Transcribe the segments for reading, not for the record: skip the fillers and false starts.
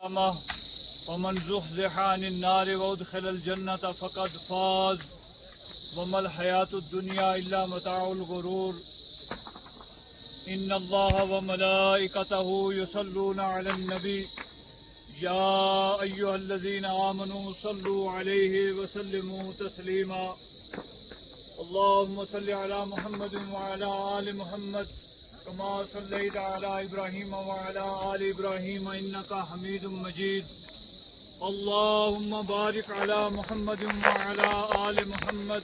ومن زحزح عن النار وادخل الجنة فقد فاز وما الحياة الدنيا إلا متاع الغرور إن الله وملائكته يصلون على النبي يا أيها الذين آمنوا صلوا عليه وسلموا تسليما اللهم صل على محمد وعلى آل محمد كما صليت على إبراهيم وعلى آل إبراهيم إنك حميد مجيد اللهم بارك على محمد وعلى آل محمد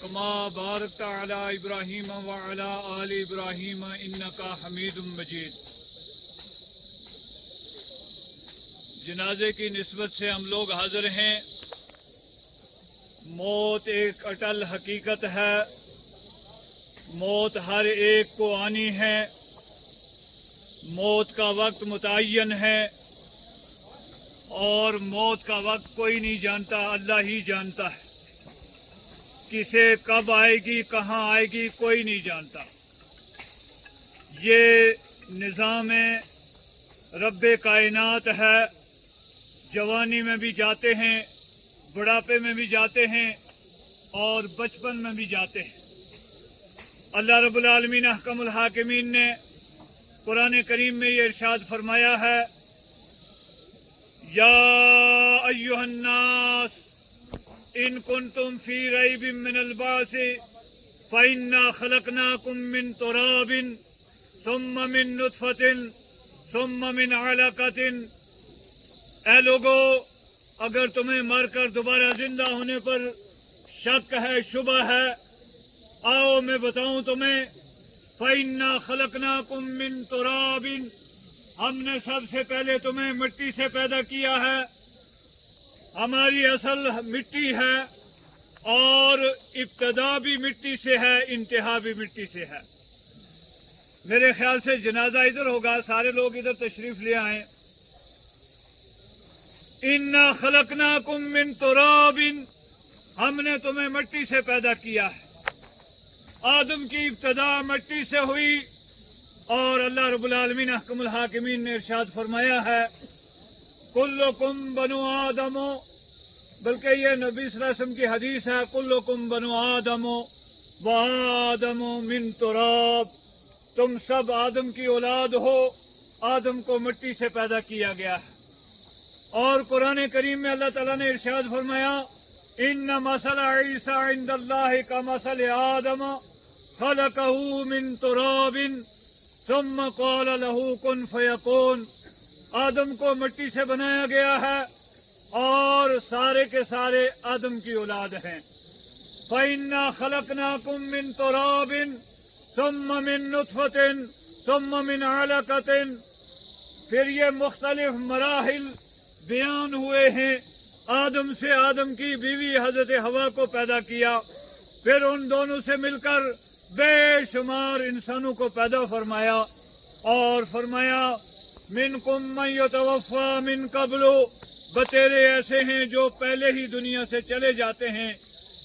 كما باركت على إبراهيم وعلى آل إبراهيم إنك حميد مجيد. جنازے کی نسبت سے ہم لوگ حاضر ہیں. موت ایک اٹل حقیقت ہے. موت ہر ایک کو آنی ہے. موت کا وقت متعین ہے اور موت کا وقت کوئی نہیں جانتا, اللہ ہی جانتا ہے. کسے کب آئے گی, کہاں آئے گی, کوئی نہیں جانتا. یہ نظام رب کائنات ہے. جوانی میں بھی جاتے ہیں, بڑھاپے میں بھی جاتے ہیں اور بچپن میں بھی جاتے ہیں. اللہ رب العالمین احکم الحاکمین نے قرآن کریم میں یہ ارشاد فرمایا ہے, یا ایھا الناس ان کنتم فی ریب من البعث فإنا خلقناکم من تراب ثم من نطفۃ ثم من علقۃ. اے لوگو, اگر تمہیں مر کر دوبارہ زندہ ہونے پر شک ہے, شبہ ہے, آؤ میں بتاؤں تمہیں. فإنا خلقناکم من تراب, ہم نے سب سے پہلے تمہیں مٹی سے پیدا کیا ہے. ہماری اصل مٹی ہے اور ابتدا بھی مٹی سے ہے, انتہا بھی مٹی سے ہے. میرے خیال سے جنازہ ادھر ہوگا, سارے لوگ ادھر تشریف لے آئیں. انا خلقناکم من تراب, ہم نے تمہیں مٹی سے پیدا کیا ہے. آدم کی ابتدا مٹی سے ہوئی اور اللہ رب العالمین احکم الحاکمین نے ارشاد فرمایا ہے, کلکم بنو آدم, بلکہ یہ نبی صلی اللہ علیہ وسلم کی حدیث ہے, کلکم بنو آدم و آدم من تراب, تم سب آدم کی اولاد ہو, آدم کو مٹی سے پیدا کیا گیا ہے. اور قرآن کریم میں اللہ تعالیٰ نے ارشاد فرمایا, ان مثل عیسیٰ عند اللہ کمثل آدم خلقہ من تراب ثم قال له کن فیکون. آدم کو مٹی سے بنایا گیا ہے اور سارے کے سارے آدم کی اولاد ہیں. فإنا خلقناکم من تراب ثم من نطفۃ ثم من علقۃ. پھر یہ مختلف مراحل بیان ہوئے ہیں. آدم سے آدم کی بیوی حضرت حوا کو پیدا کیا, پھر ان دونوں سے مل کر بے شمار انسانوں کو پیدا فرمایا اور فرمایا منکم من یتوفی من قبل, بتیرے ایسے ہیں جو پہلے ہی دنیا سے چلے جاتے ہیں.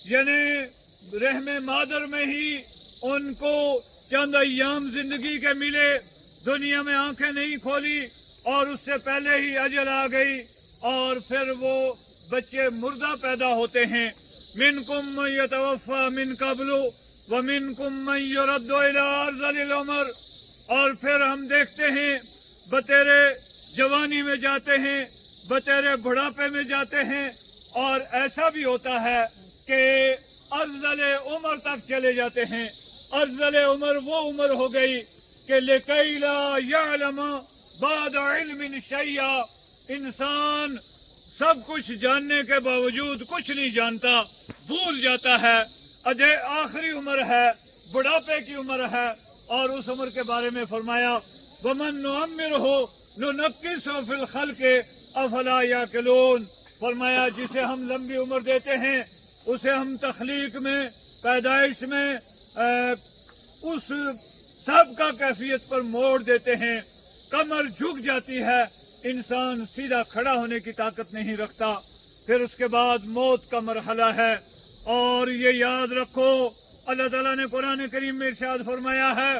یعنی رحم مادر میں ہی ان کو چند ایام زندگی کے ملے, دنیا میں آنکھیں نہیں کھولی اور اس سے پہلے ہی اجل آ گئی اور پھر وہ بچے مردہ پیدا ہوتے ہیں. منکم من یتوفی من قبل ومنکم من یرد الی ارذل العمر, اور پھر ہم دیکھتے ہیں بتیرے جوانی میں جاتے ہیں, بتیرے بڑھاپے میں جاتے ہیں, اور ایسا بھی ہوتا ہے کہ ارذل عمر تک چلے جاتے ہیں. ارذل عمر وہ عمر ہو گئی کہ لکی لا یعلم بعد علم شیئا, انسان سب کچھ جاننے کے باوجود کچھ نہیں جانتا, بھول جاتا ہے. آخری عمر ہے, بڑھاپے کی عمر ہے, اور اس عمر کے بارے میں فرمایا ومن نعمرہ ننکسہ فی الخلق افلا یعقلون. فرمایا جسے ہم لمبی عمر دیتے ہیں اسے ہم تخلیق میں, پیدائش میں اس سب کا کیفیت پر موڑ دیتے ہیں. کمر جھک جاتی ہے, انسان سیدھا کھڑا ہونے کی طاقت نہیں رکھتا. پھر اس کے بعد موت کا مرحلہ ہے. اور یہ یاد رکھو, اللہ تعالیٰ نے قرآن کریم میں ارشاد فرمایا ہے,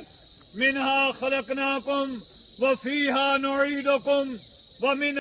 منہا خلقناکم وفیہا نعیدکم ومنہا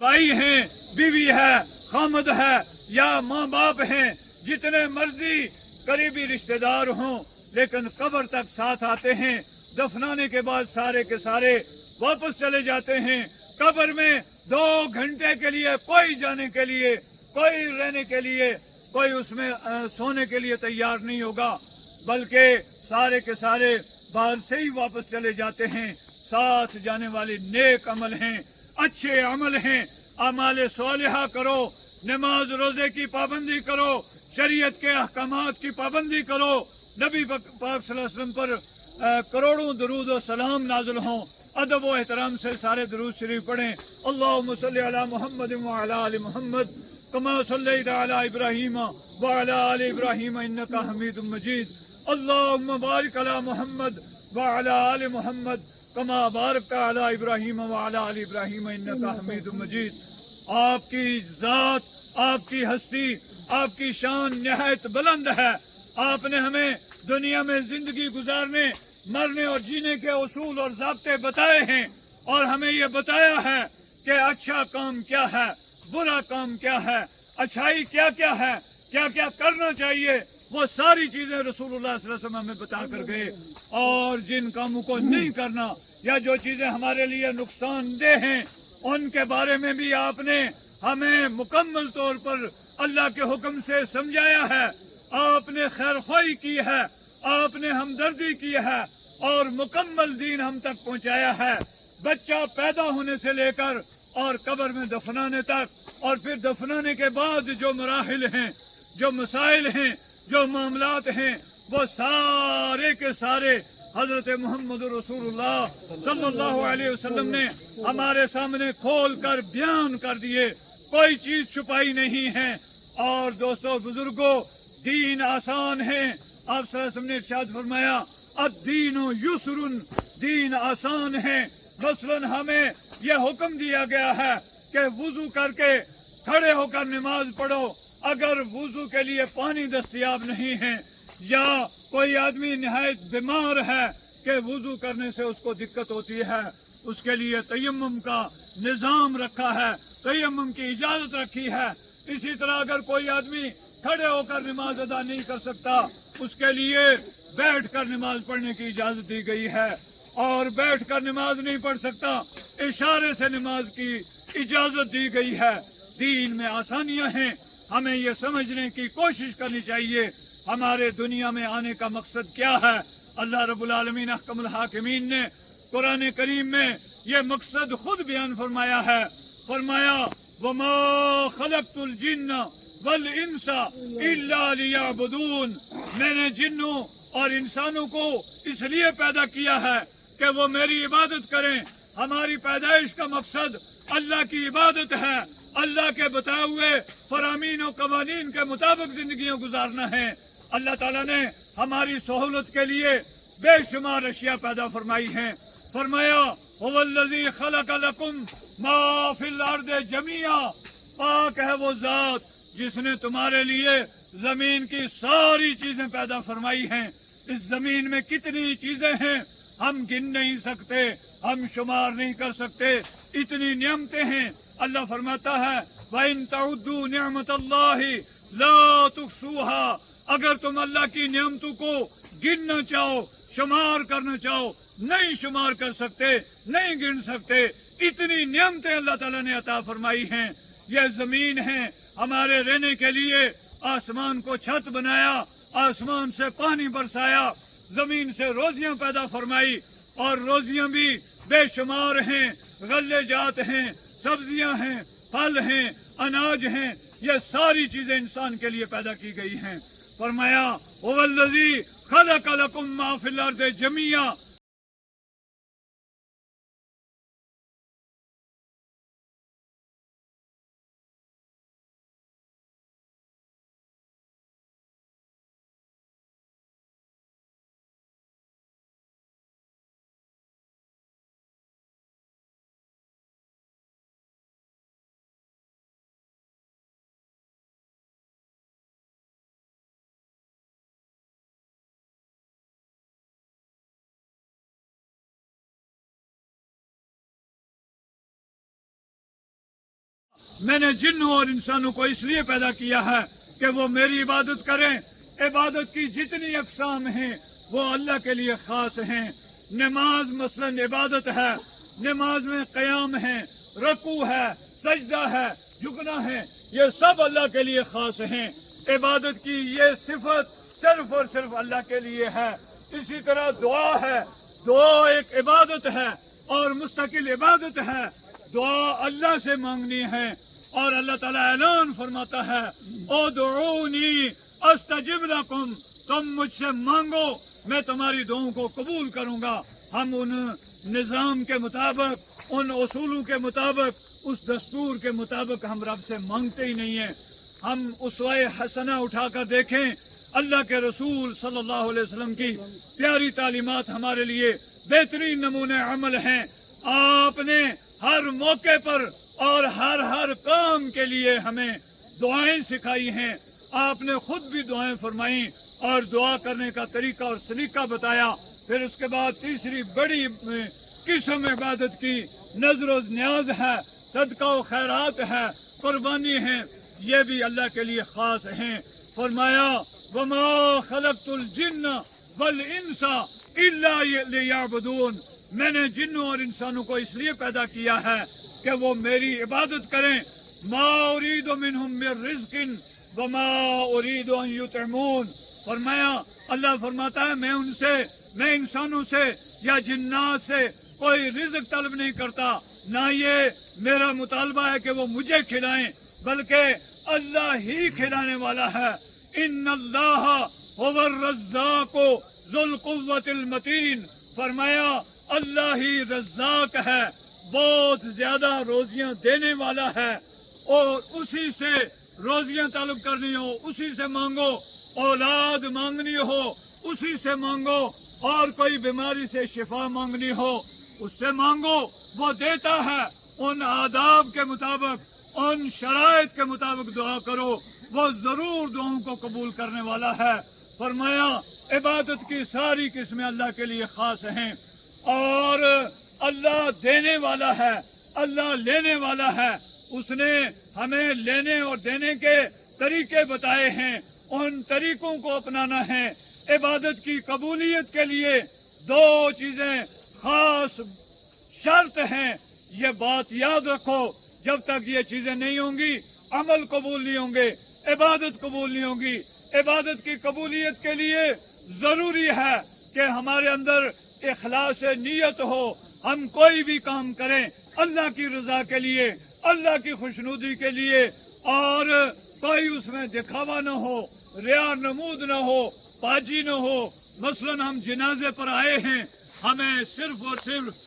بھائی ہیں، بیوی ہے، خامد ہے یا ماں باپ ہیں، جتنے مرضی قریبی رشتہ دار ہوں، لیکن قبر تک ساتھ آتے ہیں۔ دفنانے کے بعد سارے کے سارے واپس چلے جاتے ہیں۔ قبر میں 2 گھنٹے کے لیے کوئی جانے کے لیے، کوئی رہنے کے لیے، کوئی اس میں سونے کے لیے تیار نہیں ہوگا، بلکہ سارے کے سارے باہر سے ہی واپس چلے جاتے ہیں۔ ساتھ جانے والے نیک عمل ہیں، اچھے عمل ہیں، اعمال صالحہ کرو، نماز روزے کی پابندی کرو، شریعت کے احکامات کی پابندی کرو، نبی پاک صلی اللہ علیہ وسلم پر کروڑوں درود و سلام نازل ہوں، ادب و احترام سے سارے درود شریف پڑھیں۔ اللہم صلی علی محمد وعلی آل محمد کما صلیت علی ابراہیم وعلی آل ابراہیم انک حمید مجید۔ اللہم بارک علی محمد وعلی آل محمد کما بارکت علی ابراہیم وعلی آل ابراہیم انک حمید مجید۔ آپ کی ذات، آپ کی ہستی، آپ کی شان نہایت بلند ہے۔ آپ نے ہمیں دنیا میں زندگی گزارنے، مرنے اور جینے کے اصول اور ضابطے بتائے ہیں، اور ہمیں یہ بتایا ہے کہ اچھا کام کیا ہے، برا کام کیا ہے، اچھائی کیا کیا ہے، کیا کیا کرنا چاہیے، وہ ساری چیزیں رسول اللہ صلی اللہ علیہ وسلم ہمیں بتا کر گئے۔ اور جن کاموں کو نہیں کرنا یا جو چیزیں ہمارے لیے نقصان دہ ہیں، ان کے بارے میں بھی آپ نے ہمیں مکمل طور پر اللہ کے حکم سے سمجھایا ہے۔ آپ نے خیر خواہی کی ہے، آپ نے ہمدردی کی ہے، اور مکمل دین ہم تک پہنچایا ہے۔ بچہ پیدا ہونے سے لے کر اور قبر میں دفنانے تک، اور پھر دفنانے کے بعد جو مراحل ہیں، جو مسائل ہیں، جو معاملات ہیں، وہ سارے کے سارے حضرت محمد رسول اللہ صلی اللہ علیہ وسلم نے ہمارے سامنے کھول کر بیان کر دیے، کوئی چیز چھپائی نہیں ہے۔ اور دوستو بزرگوں، دین آسان ہے۔ آپ صلی اللہ علیہ وسلم نے ارشاد فرمایا الدین یسر، دین آسان ہے۔ مثلاً ہمیں یہ حکم دیا گیا ہے کہ وضو کر کے کھڑے ہو کر نماز پڑھو۔ اگر وضو کے لیے پانی دستیاب نہیں ہے یا کوئی آدمی نہایت بیمار ہے کہ وضو کرنے سے اس کو دقت ہوتی ہے، اس کے لیے تیمم کا نظام رکھا ہے، تیمم کی اجازت رکھی ہے۔ اسی طرح اگر کوئی آدمی کھڑے ہو کر نماز ادا نہیں کر سکتا، اس کے لیے بیٹھ کر نماز پڑھنے کی اجازت دی گئی ہے، اور بیٹھ کر نماز نہیں پڑھ سکتا، اشارے سے نماز کی اجازت دی گئی ہے۔ دین میں آسانیاں ہیں، ہمیں یہ سمجھنے کی کوشش کرنی چاہیے ہمارے دنیا میں آنے کا مقصد کیا ہے۔ اللہ رب العالمین احکم الحاکمین نے قرآن کریم میں یہ مقصد خود بیان فرمایا ہے۔ فرمایا وما خلقت الجن والانس الا لیعبدون، میں نے جنوں اور انسانوں کو اس لیے پیدا کیا ہے کہ وہ میری عبادت کریں۔ ہماری پیدائش کا مقصد اللہ کی عبادت ہے، اللہ کے بتائے ہوئے فرامین و قوانین کے مطابق زندگیاں گزارنا ہے۔ اللہ تعالیٰ نے ہماری سہولت کے لیے بے شمار اشیاء پیدا فرمائی ہیں۔ فرمایا هو الذی خلق لکم ما فی الارض جمیعا، پاک ہے وہ ذات جس نے تمہارے لیے زمین کی ساری چیزیں پیدا فرمائی ہیں۔ اس زمین میں کتنی چیزیں ہیں ہم گن نہیں سکتے، ہم شمار نہیں کر سکتے، اتنی نعمتیں ہیں۔ اللہ فرماتا ہے وَإِن تَعُدُّوا نِعْمَةَ اللَّهِ لَا تُحْصُوهَا، اگر تم اللہ کی نعمتوں کو گننا چاہو، شمار کرنا چاہو، نہیں شمار کر سکتے، نہیں گن سکتے۔ اتنی نعمتیں اللہ تعالیٰ نے عطا فرمائی ہیں۔ یہ زمین ہے ہمارے رہنے کے لیے، آسمان کو چھت بنایا، آسمان سے پانی برسایا، زمین سے روزیاں پیدا فرمائی، اور روزیاں بھی بے شمار ہیں، غلے جات ہیں، سبزیاں ہیں، پھل ہیں، اناج ہیں، یہ ساری چیزیں انسان کے لیے پیدا کی گئی ہیں۔ فرمایا هو الذی خلق لکم ما فی الارض جمیعا، میں نے جنوں اور انسانوں کو اس لیے پیدا کیا ہے کہ وہ میری عبادت کریں. عبادت کی جتنی اقسام ہیں وہ اللہ کے لیے خاص ہیں. نماز مثلاً عبادت ہے. نماز میں قیام ہے, رکوع ہے, سجدہ ہے, جھکنا ہے, یہ سب اللہ کے لیے خاص ہیں. عبادت کی یہ صفت صرف اور صرف اللہ کے لیے ہے. اسی طرح دعا ہے. دعا ایک عبادت ہے اور مستقل عبادت ہے. دعا اللہ سے مانگنی ہے اور اللہ تعالیٰ اعلان فرماتا ہے ادعونی استجب لکم, تم مجھ سے مانگو میں تمہاری دعاؤں کو قبول کروں گا. ہم ان نظام کے مطابق, ان اصولوں کے مطابق, اس دستور کے مطابق ہم رب سے مانگتے ہی نہیں ہیں. ہم اسوہ حسنہ اٹھا کر دیکھیں, اللہ کے رسول صلی اللہ علیہ وسلم کی پیاری تعلیمات ہمارے لیے بہترین نمونے عمل ہیں. آپ نے ہر موقع پر اور ہر کام کے لیے ہمیں دعائیں سکھائی ہیں. آپ نے خود بھی دعائیں فرمائیں اور دعا کرنے کا طریقہ اور سلیقہ بتایا. پھر اس کے بعد تیسری بڑی قسم عبادت کی نظر و نیاز ہے, صدقہ و خیرات ہے, قربانی ہے. یہ بھی اللہ کے لیے خاص ہیں. فرمایا وما خلقت الجن والانس الا لیعبدون, میں نے جنوں اور انسانوں کو اس لیے پیدا کیا ہے کہ وہ میری عبادت کریں. ما اريد منهم من رزق وما اريد ان يطعمون. فرمایا, اللہ فرماتا ہے میں انسانوں سے یا جنات سے کوئی رزق طلب نہیں کرتا, نہ یہ میرا مطالبہ ہے کہ وہ مجھے کھلائیں, بلکہ اللہ ہی کھلانے والا ہے. ان اللہ هو الرزاق ذو القوة المتین. فرمایا اللہ ہی رزاق ہے, بہت زیادہ روزیاں دینے والا ہے, اور اسی سے روزیاں طلب کرنی ہو اسی سے مانگو, اولاد مانگنی ہو اسی سے مانگو, اور کوئی بیماری سے شفا مانگنی ہو اس سے مانگو, وہ دیتا ہے. ان آداب کے مطابق, ان شرائط کے مطابق دعا کرو, وہ ضرور دعاؤں کو قبول کرنے والا ہے. فرمایا عبادت کی ساری قسمیں اللہ کے لیے خاص ہیں, اور اللہ دینے والا ہے, اللہ لینے والا ہے. اس نے ہمیں لینے اور دینے کے طریقے بتائے ہیں, ان طریقوں کو اپنانا ہے. عبادت کی قبولیت کے لیے دو چیزیں خاص شرط ہیں, یہ بات یاد رکھو. جب تک یہ چیزیں نہیں ہوں گی عمل قبول نہیں ہوں گے, عبادت قبول نہیں ہوگی. عبادت کی قبولیت کے لیے ضروری ہے کہ ہمارے اندر اخلاص نیت ہو. ہم کوئی بھی کام کریں اللہ کی رضا کے لیے, اللہ کی خوشنودی کے لیے, اور کوئی اس میں دکھاوا نہ ہو, ریا نمود نہ ہو, پاجی نہ ہو. مثلاً ہم جنازے پر آئے ہیں, ہمیں صرف اور صرف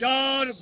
4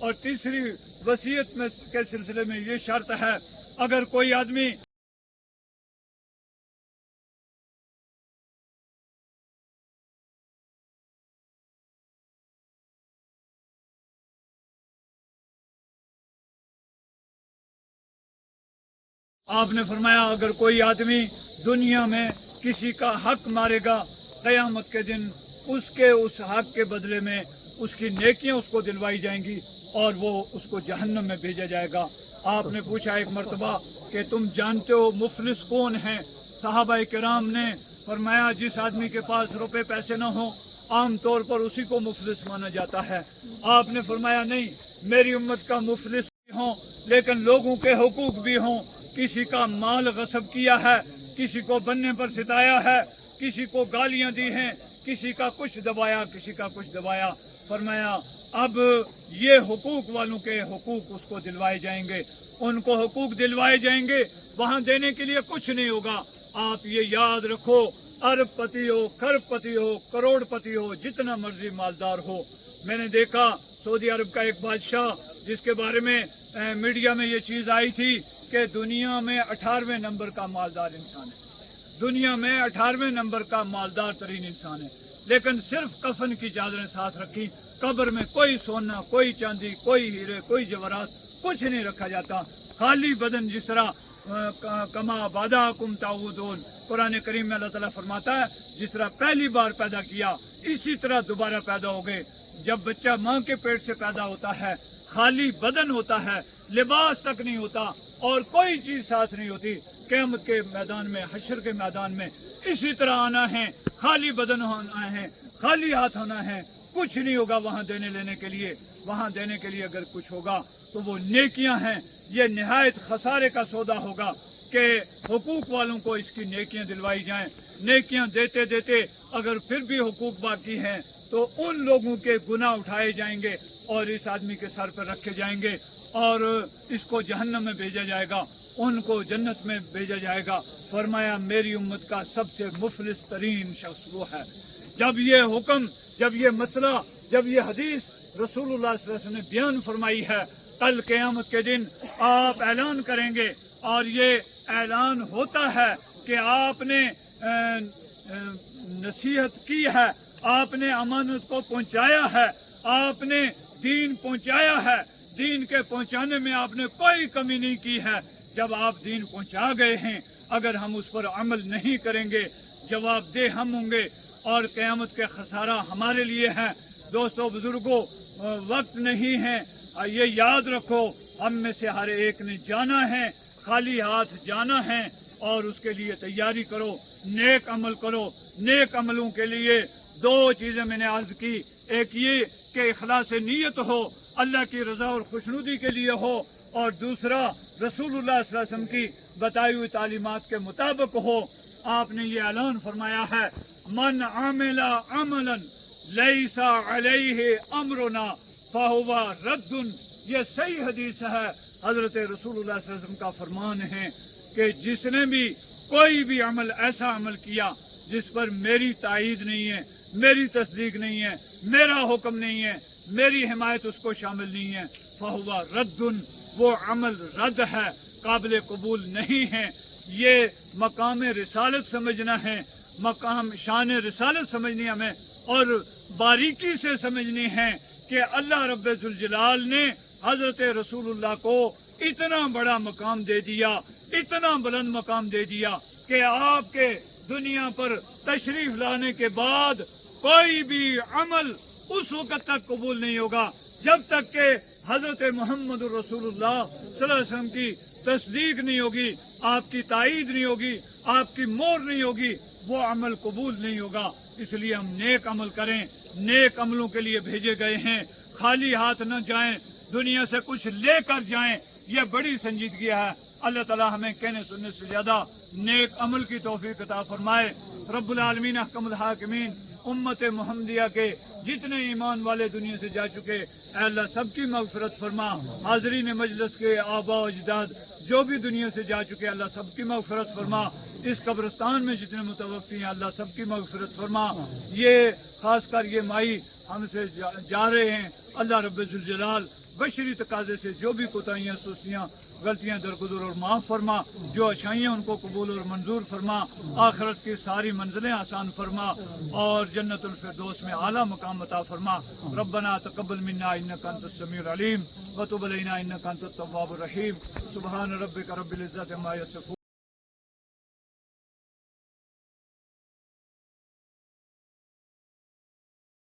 اور تیسری وصیت میں کے سلسلے میں یہ شرط ہے، اگر کوئی آدمی آپ نے فرمایا اگر کوئی آدمی دنیا میں کسی کا حق مارے گا، قیامت کے دن اس کے اس حق کے بدلے میں اس کی نیکیاں اس کو دلوائی جائیں گی اور وہ اس کو جہنم میں بھیجا جائے گا۔ آپ نے پوچھا ایک مرتبہ کہ تم جانتے ہو مفلس کون ہیں؟ صحابہ کرام نے فرمایا جس آدمی کے پاس روپے پیسے نہ ہوں عام طور پر اسی کو مفلس مانا جاتا ہے۔ آپ نے فرمایا نہیں، میری امت کا مفلس بھی ہوں لیکن لوگوں کے حقوق بھی ہوں، کسی کا مال غصب کیا ہے، کسی کو بننے پر ستایا ہے، کسی کو گالیاں دی ہیں، کسی کا کچھ دبایا، کسی کا کچھ دبایا۔ فرمایا اب یہ حقوق والوں کے حقوق اس کو دلوائے جائیں گے، ان کو حقوق دلوائے جائیں گے، وہاں دینے کے لیے کچھ نہیں ہوگا۔ آپ یہ یاد رکھو، ارب پتی ہو، کھرب پتی ہو، کروڑ پتی ہو، جتنا مرضی مالدار ہو۔ میں نے دیکھا سعودی عرب کا ایک بادشاہ جس کے بارے میں میڈیا میں یہ چیز آئی تھی کہ دنیا میں 18ویں نمبر کا مالدار انسان ہے، دنیا میں 18ویں نمبر کا مالدار ترین انسان ہے، لیکن صرف کفن کی چادریں ساتھ رکھی، قبر میں کوئی سونا، کوئی چاندی، کوئی ہیرے، کوئی جواہرات کچھ نہیں رکھا جاتا، خالی بدن، جس طرح کما باداکم تعودون، قرآن کریم میں اللہ تعالیٰ فرماتا ہے جس طرح پہلی بار پیدا کیا اسی طرح دوبارہ پیدا ہو گئے۔ جب بچہ ماں کے پیٹ سے پیدا ہوتا ہے خالی بدن ہوتا ہے، لباس تک نہیں ہوتا اور کوئی چیز ساتھ نہیں ہوتی، قیامت کے میدان میں، حشر کے میدان میں اسی طرح آنا ہے، خالی بدن ہونا ہے، خالی ہاتھ ہونا ہے، کچھ نہیں ہوگا وہاں دینے لینے کے لیے۔ وہاں دینے کے لیے اگر کچھ ہوگا تو وہ نیکیاں ہیں۔ یہ نہایت خسارے کا سودا ہوگا کہ حقوق والوں کو اس کی نیکیاں دلوائی جائیں، نیکیاں دیتے دیتے اگر پھر بھی حقوق باقی ہیں تو ان لوگوں کے گناہ اٹھائے جائیں گے اور اس آدمی کے سر پر رکھے جائیں گے اور اس کو جہنم میں بھیجا جائے گا، ان کو جنت میں بھیجا جائے گا۔ فرمایا میری امت کا سب سے مفلس ترین شخص وہ ہے۔ جب یہ حکم، جب یہ مسئلہ، جب یہ حدیث رسول اللہ صلی اللہ علیہ وسلم نے بیان فرمائی ہے، کل قیامت کے دن آپ اعلان کریں گے اور یہ اعلان ہوتا ہے کہ آپ نے نصیحت کی ہے، آپ نے امانت کو پہنچایا ہے، آپ نے دین پہنچایا ہے، دین کے پہنچانے میں آپ نے کوئی کمی نہیں کی ہے۔ جب آپ دین پہنچا گئے ہیں، اگر ہم اس پر عمل نہیں کریں گے جواب دہ ہم ہوں گے اور قیامت کے خسارہ ہمارے لیے ہے۔ دوستو بزرگوں، وقت نہیں ہے، یہ یاد رکھو ہم میں سے ہر ایک نے جانا ہے، خالی ہاتھ جانا ہے اور اس کے لیے تیاری کرو، نیک عمل کرو۔ نیک عملوں کے لیے دو چیزیں میں نے عرض کی، ایک یہ کہ اخلاص نیت ہو، اللہ کی رضا اور خوشنودی کے لیے ہو، اور دوسرا رسول اللہ صلی اللہ علیہ وسلم کی بتائی ہوئی تعلیمات کے مطابق ہو۔ آپ نے یہ اعلان فرمایا ہے من عمل عملا لیس علیہ امرنا فہو رد۔ یہ صحیح حدیث ہے، حضرت رسول اللہ صلی اللہ علیہ وسلم کا فرمان ہے کہ جس نے بھی کوئی بھی عمل، ایسا عمل کیا جس پر میری تائید نہیں ہے، میری تصدیق نہیں ہے، میرا حکم نہیں ہے، میری حمایت اس کو شامل نہیں ہے، فہو رد، وہ عمل رد ہے، قابل قبول نہیں ہے۔ یہ مقام رسالت سمجھنا ہے، مقام شان رسالت سمجھنی ہمیں اور باریکی سے سمجھنی ہے کہ اللہ رب ذوالجلال نے حضرت رسول اللہ کو اتنا بڑا مقام دے دیا، اتنا بلند مقام دے دیا کہ آپ کے دنیا پر تشریف لانے کے بعد کوئی بھی عمل اس وقت تک قبول نہیں ہوگا جب تک کہ حضرت محمد رسول اللہ صلی اللہ علیہ وسلم کی تصدیق نہیں ہوگی، آپ کی تائید نہیں ہوگی، آپ کی مہر نہیں ہوگی، وہ عمل قبول نہیں ہوگا۔ اس لیے ہم نیک عمل کریں، نیک عملوں کے لیے بھیجے گئے ہیں، خالی ہاتھ نہ جائیں، دنیا سے کچھ لے کر جائیں، یہ بڑی سنجیدگی ہے۔ اللہ تعالی ہمیں کہنے سننے سے زیادہ نیک عمل کی توفیق عطا فرمائے۔ رب العالمین احکم الحاکمین، امت محمدیہ کے جتنے ایمان والے دنیا سے جا چکے، اے اللہ سب کی مغفرت فرما۔ حاضرین مجلس کے آباء و اجداد جو بھی دنیا سے جا چکے، اللہ سب کی مغفرت فرما۔ اس قبرستان میں جتنے متوفی ہیں اللہ سب کی مغفرت فرما۔ یہ خاص کر یہ مائی ہم سے جا رہے ہیں، اللہ رب ذوالجلال بشری تقاضے سے جو بھی کوتاہیاں سستیاں غلطیاں درگزر اور معاف فرما، جو اچھائیاں ان کو قبول اور منظور فرما، آخرت کی ساری منزلیں آسان فرما اور جنت الفردوس میں اعلیٰ مقام عطا فرما۔ ربنا تقبل منا انک انت السمیع العلیم وتب علینا انک انت التواب الرحیم۔ سبحان ربک رب العزت عما یصفون۔